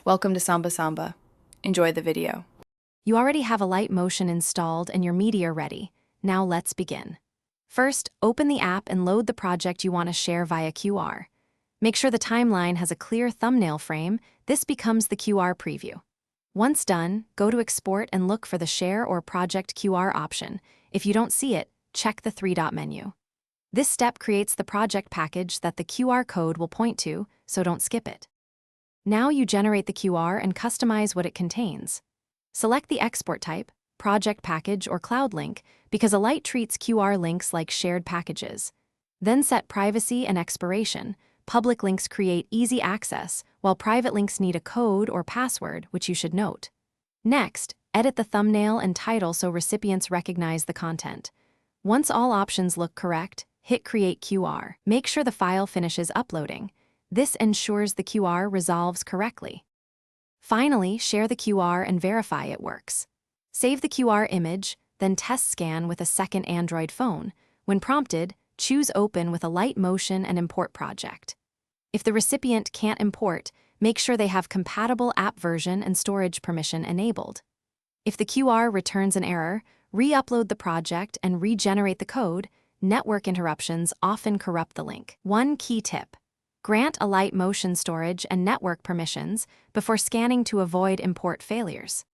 Welcome to Samba Samba. Enjoy the video. You already have Alight Motion installed and your media ready. Now let's begin. First, open the app and load the project you want to share via QR. Make sure the timeline has a clear thumbnail frame. This becomes the QR preview. Once done, go to Export and look for the Share or Project QR option. If you don't see it, check the three-dot menu. This step creates the project package that the QR code will point to, so don't skip it. Now you generate the QR and customize what it contains. Select the export type, project package, or cloud link because Alight treats QR links like shared packages. Then set privacy and expiration. Public links create easy access, while private links need a code or password, which you should note. Next, edit the thumbnail and title so recipients recognize the content. Once all options look correct, hit Create QR. Make sure the file finishes uploading. This ensures the QR resolves correctly. Finally, share the QR and verify it works. Save the QR image, then test scan with a second Android phone. When prompted, choose Open with Alight Motion and Import Project. If the recipient can't import, make sure they have compatible app version and storage permission enabled. If the QR returns an error, re-upload the project and regenerate the code. Network interruptions often corrupt the link. One key tip: grant Alight Motion storage and network permissions before scanning to avoid import failures.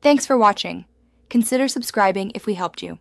Thanks for watching. Consider subscribing if we helped you.